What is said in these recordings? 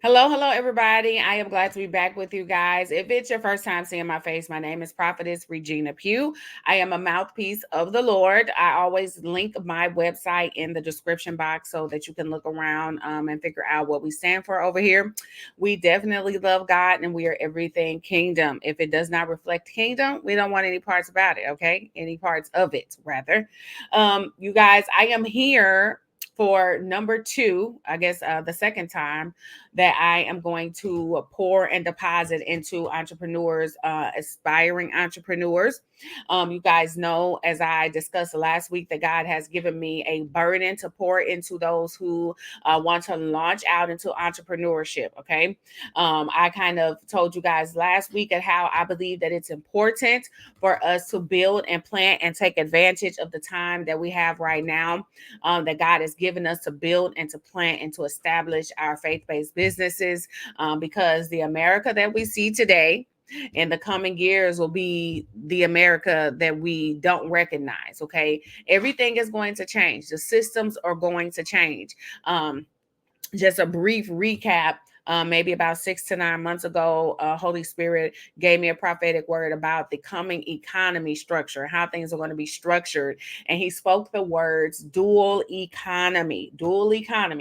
Hello, hello, everybody. I am glad to be back with you guys. If it's your first time seeing my face, my name is Prophetess Regina Pugh. I am a mouthpiece of the Lord. I always link my website in the description box so that you can look around and figure out what we stand for over here. We definitely love God and we are everything kingdom. If it does not reflect kingdom, we don't want any parts about it, okay? Any parts of it, rather. You guys, I am here for number two, I guess the second time that I am going to pour and deposit into entrepreneurs, aspiring entrepreneurs. You guys know, as I discussed last week, that God has given me a burden to pour into those who want to launch out into entrepreneurship. Okay. I kind of told you guys last week at how I believe that it's important for us to build and plant and take advantage of the time that we have right now, that God has given us to build and to plant and to establish our faith-based businesses, because the America that we see today in the coming years will be the America that we don't recognize. Okay. Everything is going to change. The systems are going to change. Just a brief recap. Maybe about 6 to 9 months ago, Holy Spirit gave me a prophetic word about the coming economy structure, how things are going to be structured. And he spoke the words dual economy,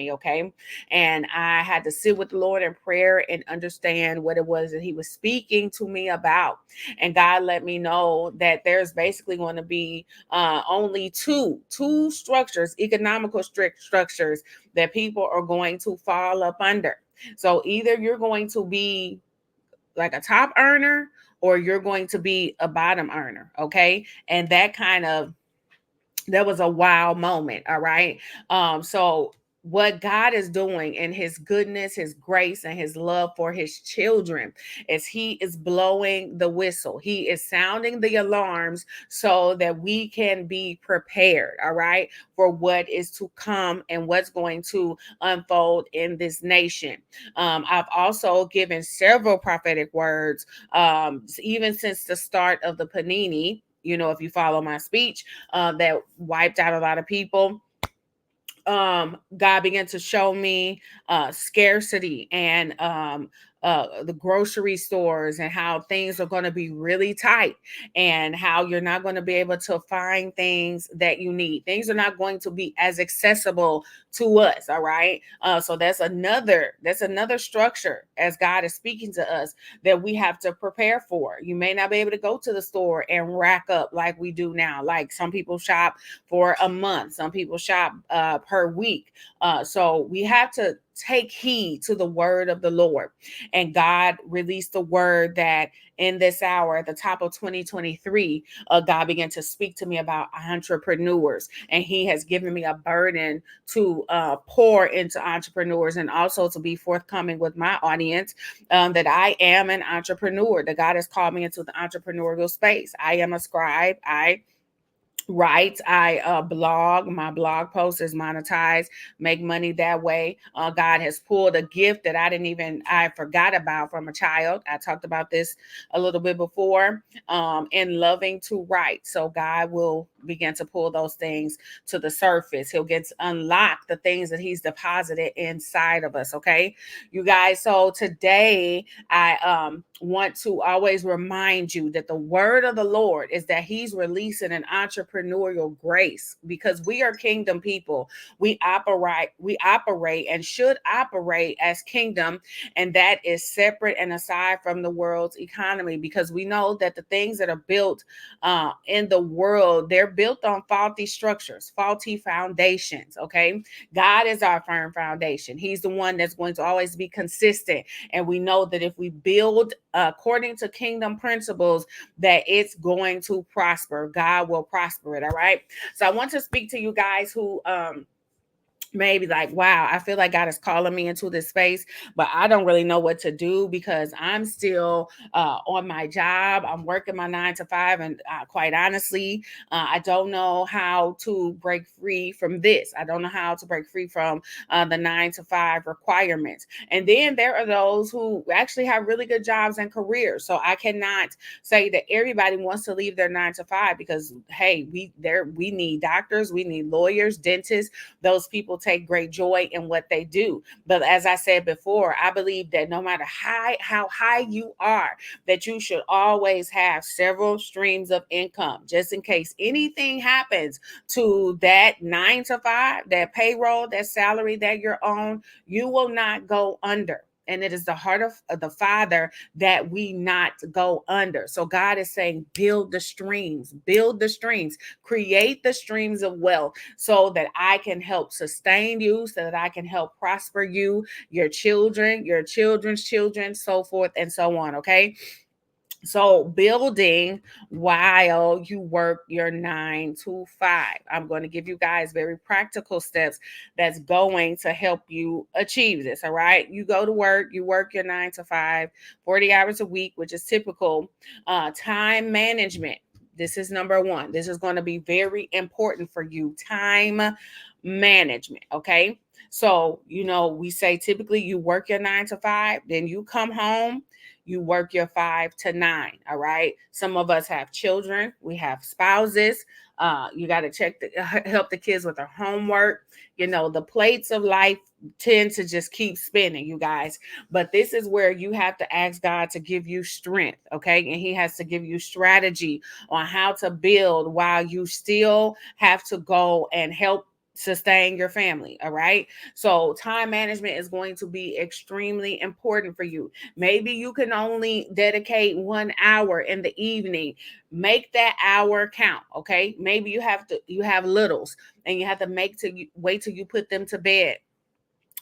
okay? And I had to sit with the Lord in prayer and understand what it was that he was speaking to me about. And God let me know that there's basically going to be only two structures, economical strict structures, that people are going to fall up under. So either you're going to be like a top earner or you're going to be a bottom earner. Okay. And that was a wow moment. All right. So what God is doing in his goodness, his grace, and his love for his children is he is blowing the whistle. He is sounding the alarms so that we can be prepared, all right, for what is to come and what's going to unfold in this nation. I've also given several prophetic words, even since the start of the Panini. If you follow my speech, that wiped out a lot of people. God began to show me scarcity and the grocery stores and how things are going to be really tight and how you're not going to be able to find things that you need. Things are not going to be as accessible to us. All right. So that's another structure as God is speaking to us that we have to prepare for. You may not be able to go to the store and rack up like we do now. Like some people shop for a month, some people shop per week. So we have to take heed to the word of the Lord. And God released the word that in this hour, at the top of 2023, God began to speak to me about entrepreneurs. And he has given me a burden to pour into entrepreneurs and also to be forthcoming with my audience, that I am an entrepreneur, that God has called me into the entrepreneurial space. I am a scribe. I blog. My blog post is monetized, make money that way. God has pulled a gift that I forgot about from a child. I talked about this a little bit before, in loving to write. So God will begin to pull those things to the surface. He'll get to unlock the things that he's deposited inside of us. Okay, you guys. So today I want to always remind you that the word of the Lord is that he's releasing an entrepreneurial grace, because we are kingdom people. We operate and should operate as kingdom, and that is separate and aside from the world's economy, because we know that the things that are built in the world, they're built on faulty structures, faulty foundations. Okay, God is our firm foundation. He's the one that's going to always be consistent, and we know that if we build according to kingdom principles, that it's going to prosper. God will prosper it. All right. So I want to speak to you guys who maybe like, wow, I feel like God is calling me into this space, but I don't really know what to do because I'm still on my job. I'm working my 9 to 5. And quite honestly, I don't know how to break free from this. I don't know how to break free from the 9 to 5 requirements. And then there are those who actually have really good jobs and careers. So I cannot say that everybody wants to leave their 9 to 5, because, hey, we need doctors, we need lawyers, dentists, those people take great joy in what they do. But as I said before, I believe that no matter how high you are, that you should always have several streams of income just in case anything happens to that 9 to 5, that payroll, that salary that you're on, you will not go under. And it is the heart of the Father that we not go under. So God is saying, build the streams, create the streams of wealth so that I can help sustain you, so that I can help prosper you, your children, your children's children, so forth and so on. Okay. So building while you work your 9 to 5. I'm going to give you guys very practical steps that's going to help you achieve this. All right. You go to work, you work your 9 to 5, 40 hours a week, which is typical. Time management. This is number one. This is going to be very important for you. Time management. Okay. So, we say typically you work your 9 to 5, then you come home, you work your 5 to 9. All right. Some of us have children, we have spouses. You got to help the kids with their homework. The plates of life tend to just keep spinning, you guys. But this is where you have to ask God to give you strength. Okay. And He has to give you strategy on how to build while you still have to go and help sustain your family. All right. So time management is going to be extremely important for you. Maybe you can only dedicate 1 hour in the evening. Make that hour count. Okay. Maybe you have littles and you have to wait till you put them to bed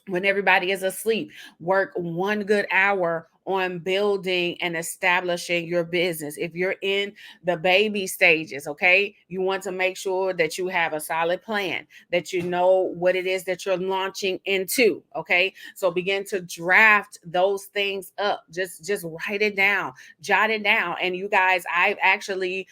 when everybody is asleep. Work 1 good hour on building and establishing your business. If you're in the baby stages, okay, you want to make sure that you have a solid plan, that you know what it is that you're launching into. Okay. So begin to draft those things up. Just write it down, jot it down. And you guys, I've actually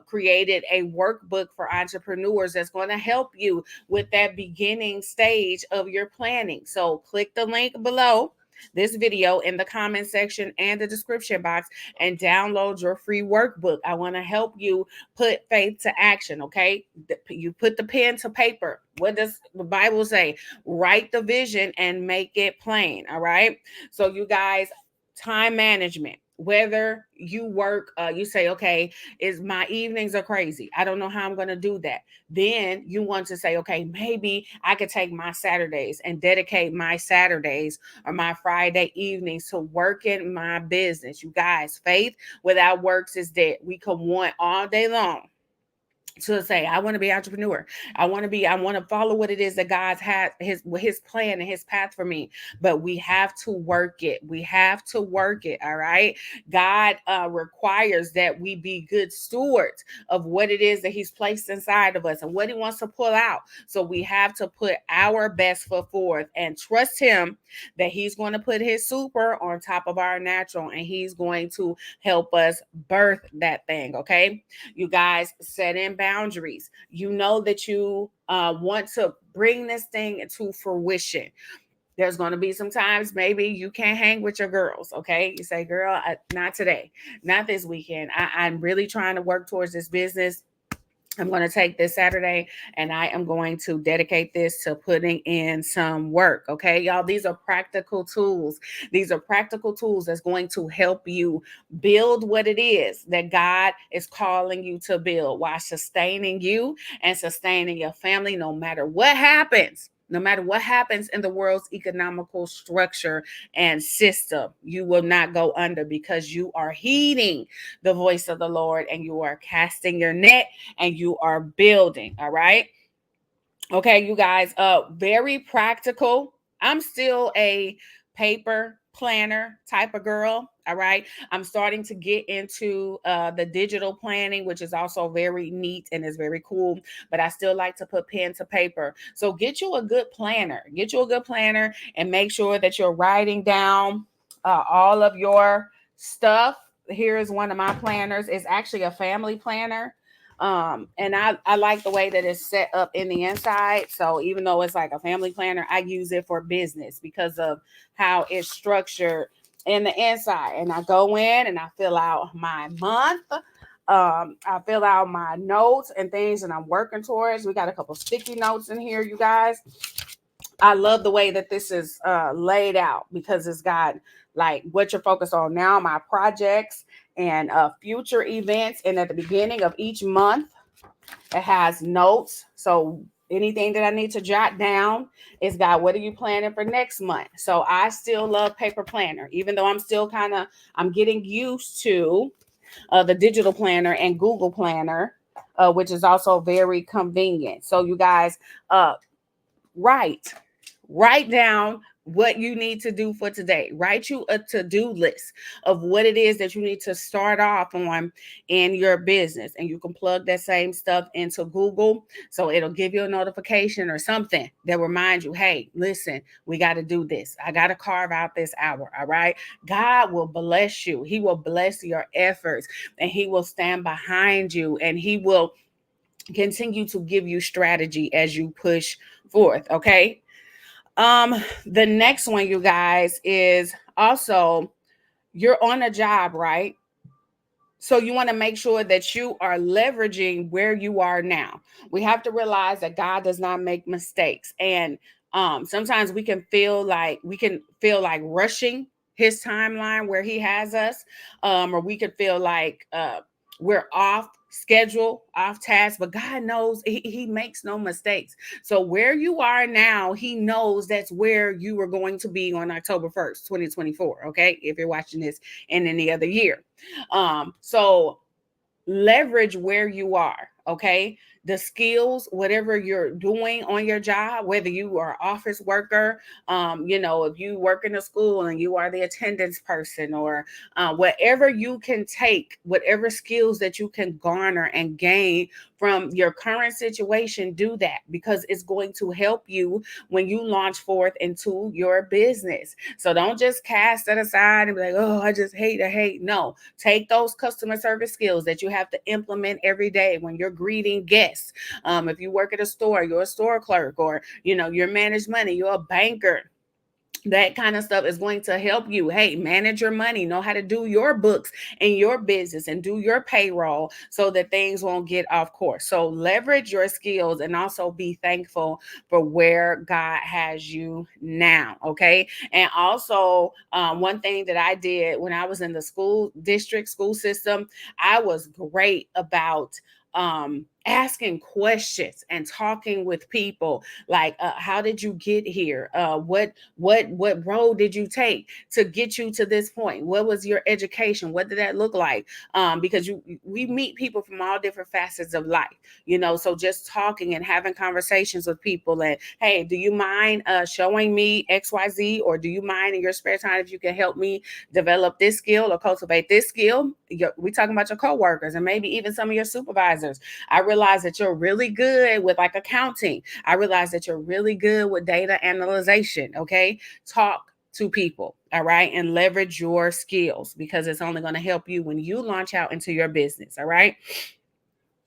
created a workbook for entrepreneurs that's going to help you with that beginning stage of your planning. So click the link below this video in the comment section and the description box and download your free workbook. I want to help you put faith to action. Okay. You put the pen to paper. What does the Bible say? Write the vision and make it plain. All right. So you guys, time management. Whether you work, you say, okay, is my evenings are crazy, I don't know how I'm going to do that. Then you want to say, okay, maybe I could take my Saturdays and dedicate my Saturdays or my Friday evenings to working my business. You guys, faith without works is dead. We can want all day long to say, I want to be an entrepreneur. I want to follow what it is that God's had his plan and his path for me. But we have to work it. We have to work it. All right. God requires that we be good stewards of what it is that He's placed inside of us and what He wants to pull out. So we have to put our best foot forth and trust Him that He's going to put His super on top of our natural, and He's going to help us birth that thing. Okay. You guys, set in boundaries. You know that you want to bring this thing into fruition. There's going to be some times maybe you can't hang with your girls. Okay. You say, girl, not today, not this weekend. I'm really trying to work towards this business. I'm going to take this Saturday and I am going to dedicate this to putting in some work. Okay, y'all, these are practical tools. These are practical tools that's going to help you build what it is that God is calling you to build while sustaining you and sustaining your family, no matter what happens. No matter what happens in the world's economical structure and system, you will not go under because you are heeding the voice of the Lord and you are casting your net and you are building. All right. Okay, you guys, very practical. I'm still a paper planner type of girl. All right. I'm starting to get into the digital planning, which is also very neat and is very cool, but I still like to put pen to paper. So get you a good planner. Get you a good planner and make sure that you're writing down all of your stuff. Here is one of my planners. It's actually a family planner. And I like the way that it's set up in the inside. So even though it's like a family planner, I use it for business because of how it's structured in the inside. And I go in and I fill out my month. I fill out my notes and things that I'm working towards. We got a couple sticky notes in here, you guys. I love the way that this is laid out because it's got like what you're focused on now, my projects and future events. And at the beginning of each month, it has notes. So anything that I need to jot down, it's got what are you planning for next month. So I still love paper planner, even though I'm still I'm getting used to the digital planner and Google Planner, which is also very convenient. So you guys, uh, write write down what you need to do for today. Write you a to-do list of what it is that you need to start off on in your business, and you can plug that same stuff into Google, so it'll give you a notification or something that reminds you, hey, listen, we got to do this. I got to carve out this hour. All right, God will bless you. He will bless your efforts, and he will stand behind you, and he will continue to give you strategy as you push forth. Okay. The next one, you guys, is also you're on a job, right? So you want to make sure that you are leveraging where you are now. We have to realize that God does not make mistakes. And sometimes we can feel like rushing his timeline where he has us, or we could feel like we're off schedule, off task, but God knows he makes no mistakes. So where you are now, he knows that's where you are going to be on October 1st, 2024. Okay. If you're watching this in any other year. So leverage where you are. Okay. The skills, whatever you're doing on your job, whether you are office worker, if you work in a school and you are the attendance person, or whatever you can take, whatever skills that you can garner and gain from your current situation, do that, because it's going to help you when you launch forth into your business. So don't just cast it aside and be like, oh, I just hate. No, take those customer service skills that you have to implement every day when you're greeting guests. If you work at a store, you're a store clerk, or you're managed money, you're a banker. That kind of stuff is going to help you. Hey, manage your money, know how to do your books in your business and do your payroll so that things won't get off course. So leverage your skills and also be thankful for where God has you now. Okay. And also, one thing that I did when I was in the school system, I was great about asking questions and talking with people, like how did you get here, what road did you take to get you to this point, what was your education, what did that look like, because we meet people from all different facets of life, so just talking and having conversations with people, and hey, do you mind showing me XYZ, or do you mind in your spare time if you can help me develop this skill or cultivate this skill? We talking about your coworkers and maybe even some of your supervisors. I realize that you're really good with like accounting. I realize that you're really good with data analyzation. Okay. Talk to people. All right. And leverage your skills, because it's only going to help you when you launch out into your business. All right.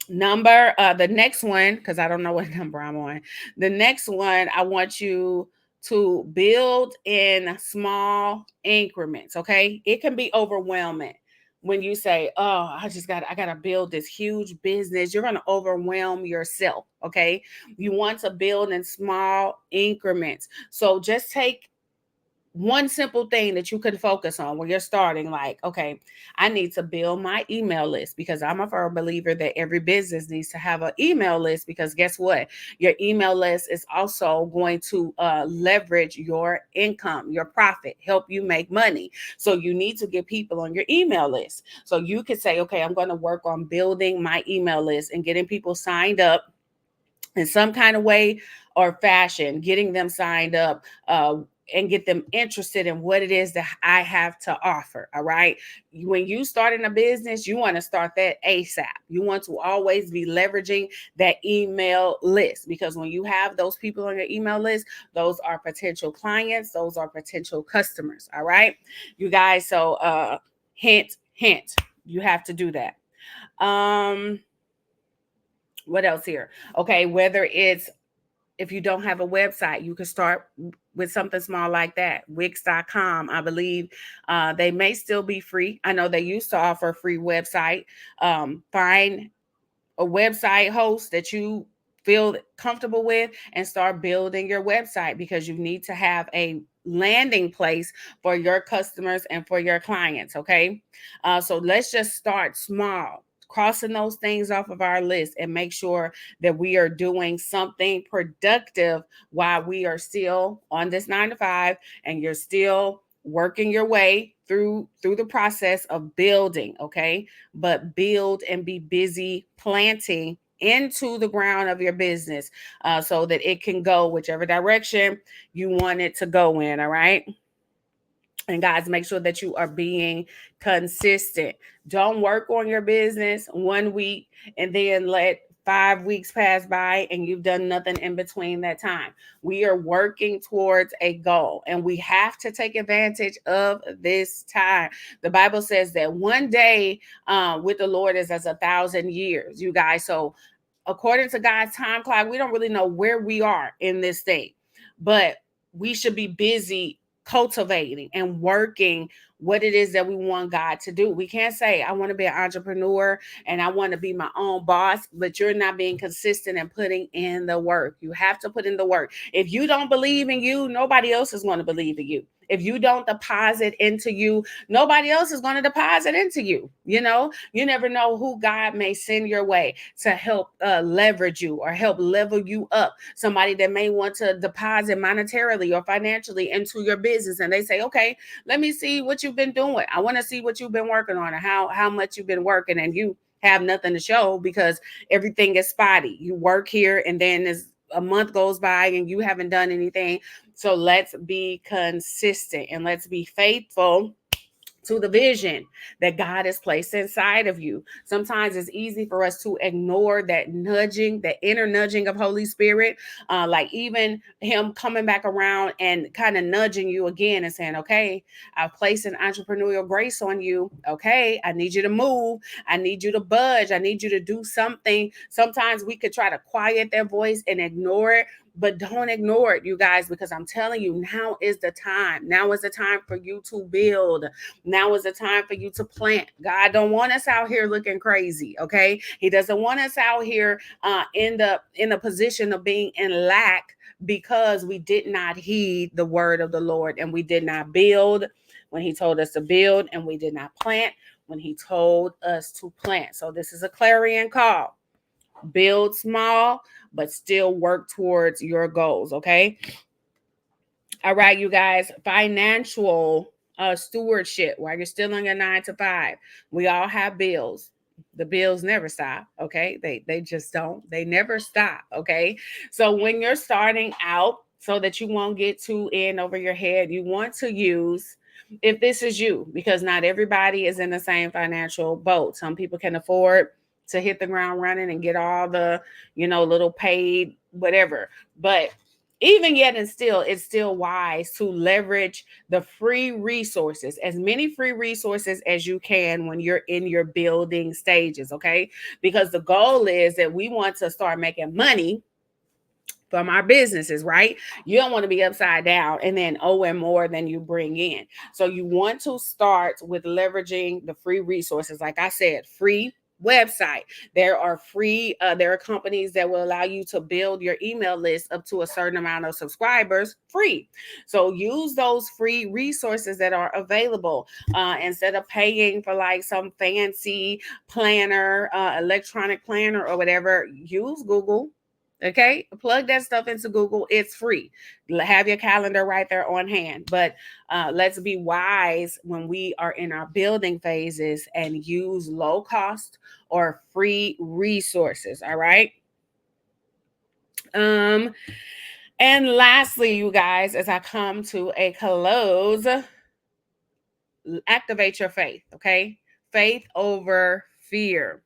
The next one, because I don't know what number I'm on. The next one, I want you to build in small increments. Okay. It can be overwhelming when you say, oh, I gotta build this huge business. You're gonna overwhelm yourself. Okay. You want to build in small increments. So just take one simple thing that you can focus on when you're starting, like, okay, I need to build my email list, because I'm a firm believer that every business needs to have an email list, because guess what? Your email list is also going to leverage your income, your profit, help you make money. So you need to get people on your email list. So you could say, okay, I'm going to work on building my email list and getting people signed up in some kind of way or fashion, getting them signed up, and get them interested in what it is that I have to offer. All right. When you start in a business, you want to start that ASAP. You want to always be leveraging that email list, because when you have those people on your email list, those are potential clients, those are potential customers. All right, you guys. So, hint, you have to do that. What else here? Okay, whether it's, if you don't have a website, you can start with something small like that. Wix.com, I believe they may still be free. I know they used to offer a free website. Find a website host that you feel comfortable with, and start building your website, because you need to have a landing place for your customers and for your clients. Okay. So let's just start small, crossing those things off of our list, and make sure that we are doing something productive while we are still on this 9 to 5, and you're still working your way through the process of building. Okay. But build and be busy planting into the ground of your business, so that it can go whichever direction you want it to go in. All right. And guys, make sure that you are being consistent. Don't work on your business 1 week and then let 5 weeks pass by and you've done nothing in between that time. We are working towards a goal, and we have to take advantage of this time. The Bible says that one day with the Lord is as 1,000 years, you guys. So according to God's time clock, we don't really know where we are in this thing, but we should be busy cultivating and working what it is that we want God to do. We can't say, I want to be an entrepreneur and I want to be my own boss, but you're not being consistent and putting in the work. You have to put in the work. If you don't believe in you, nobody else is going to believe in you. If you don't deposit into you, nobody else is going to deposit into you. You know, you never know who God may send your way to help leverage you or help level you up. Somebody that may want to deposit monetarily or financially into your business, and they say, okay, let me see what you've been doing. I want to see what you've been working on and how much you've been working, and you have nothing to show because everything is spotty. You work here and then a month goes by and you haven't done anything. So let's be consistent and let's be faithful to the vision that God has placed inside of you. Sometimes it's easy for us to ignore that nudging, that inner nudging of Holy Spirit, like even him coming back around and kind of nudging you again and saying, okay, I've placed an entrepreneurial grace on you. Okay, I need you to move. I need you to budge. I need you to do something. Sometimes we could try to quiet that voice and ignore it, but don't ignore it, you guys, because I'm telling you, now is the time. Now is the time for you to build. Now is the time for you to plant. God don't want us out here looking crazy, okay? He doesn't want us out here in a position of being in lack because we did not heed the word of the Lord, and we did not build when he told us to build, and we did not plant when he told us to plant. So this is a clarion call. Build small, but still work towards your goals. Okay. All right, you guys. Financial stewardship while you're still on your 9 to 5. We all have bills. The bills never stop. Okay. They just don't. They never stop. Okay. So when you're starting out, so that you won't get too in over your head, you want to use, if this is you, because not everybody is in the same financial boat. Some people can afford to hit the ground running and get all the, little paid whatever. But even yet and still, it's still wise to leverage the free resources, as many free resources as you can when you're in your building stages. Okay. Because the goal is that we want to start making money from our businesses, right? You don't want to be upside down and then owing more than you bring in. So you want to start with leveraging the free resources. Like I said, free website. There are companies that will allow you to build your email list up to a certain amount of subscribers free. So use those free resources that are available, instead of paying for like some fancy planner, electronic planner or whatever. Use Google. Okay, plug that stuff into Google. It's free. Have your calendar right there on hand. But let's be wise when we are in our building phases and use low cost or free resources. All right. And lastly, you guys, as I come to a close, activate your faith. Okay, faith over fear.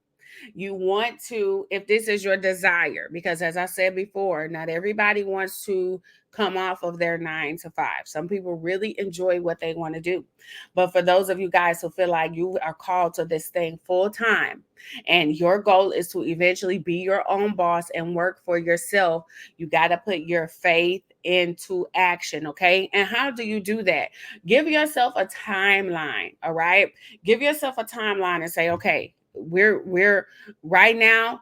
You want to, if this is your desire, because as I said before, not everybody wants to come off of their 9 to 5. Some people really enjoy what they want to do. But for those of you guys who feel like you are called to this thing full time and your goal is to eventually be your own boss and work for yourself, you got to put your faith into action. Okay. And how do you do that? Give yourself a timeline. All right. Give yourself a timeline and say, okay, we're right now,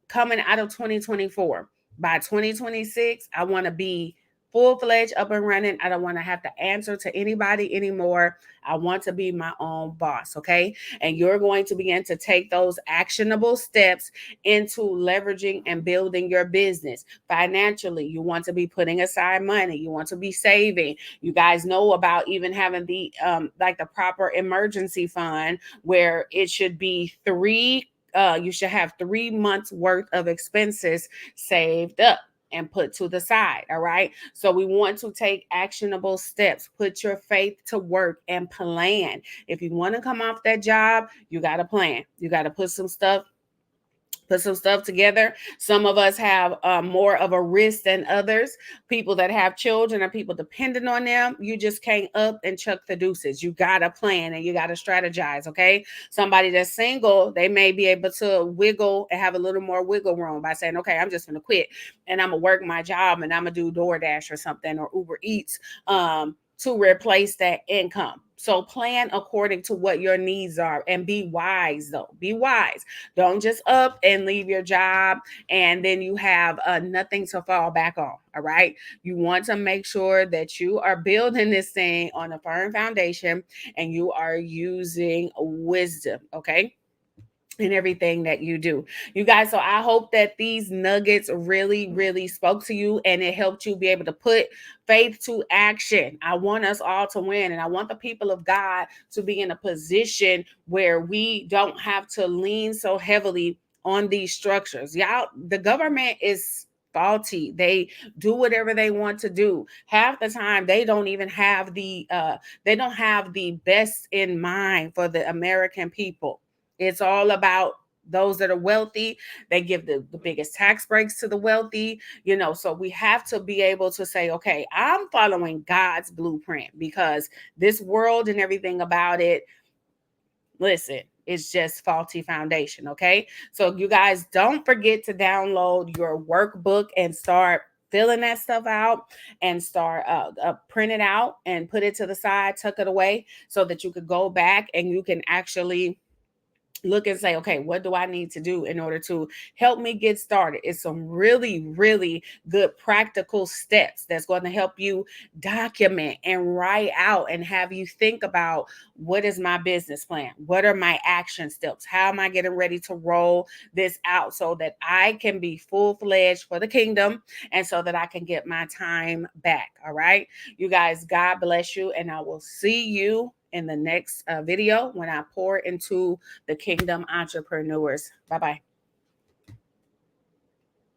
coming out of 2024. By 2026, I want to be full-fledged up and running. I don't want to have to answer to anybody anymore. I want to be my own boss, okay? And you're going to begin to take those actionable steps into leveraging and building your business financially. You want to be putting aside money. You want to be saving. You guys know about even having the like the proper emergency fund, where it should be you should have 3 months worth of expenses saved up and put to the side. All right. So we want to take actionable steps, put your faith to work and plan. If you want to come off that job, you got to plan. You got to put some stuff together. Some of us have more of a risk than others. People that have children or people dependent on them, you just can't up and chuck the deuces. You got to plan and you got to strategize, okay? Somebody that's single, they may be able to wiggle and have a little more wiggle room by saying, okay, I'm just going to quit and I'm going to work my job and I'm going to do DoorDash or something, or Uber Eats, to replace that income. So plan according to what your needs are, and be wise though. Be wise. Don't just up and leave your job and then you have nothing to fall back on. All right. You want to make sure that you are building this thing on a firm foundation and you are using wisdom. Okay, in everything that you do, you guys. So I hope that these nuggets really spoke to you and it helped you be able to put faith to action. I want us all to win, and I want the people of God to be in a position where we don't have to lean so heavily on these structures. Y'all, the government is faulty. They do whatever they want to do. Half the time they don't even have the best in mind for the American people. It's all about those that are wealthy. They give the biggest tax breaks to the wealthy, so we have to be able to say, okay, I'm following God's blueprint, because this world and everything about it, listen, it's just faulty foundation. Okay. So you guys, don't forget to download your workbook and start filling that stuff out, and start print it out and put it to the side, tuck it away, so that you could go back and you can actually look and say, okay, what do I need to do in order to help me get started? It's some really good practical steps that's going to help you document and write out and have you think about, what is my business plan? What are my action steps? How am I getting ready to roll this out so that I can be full-fledged for the kingdom, and so that I can get my time back? All right, you guys, God bless you, and I will see you in the next video when I pour into the Kingdom Entrepreneurs. Bye-bye.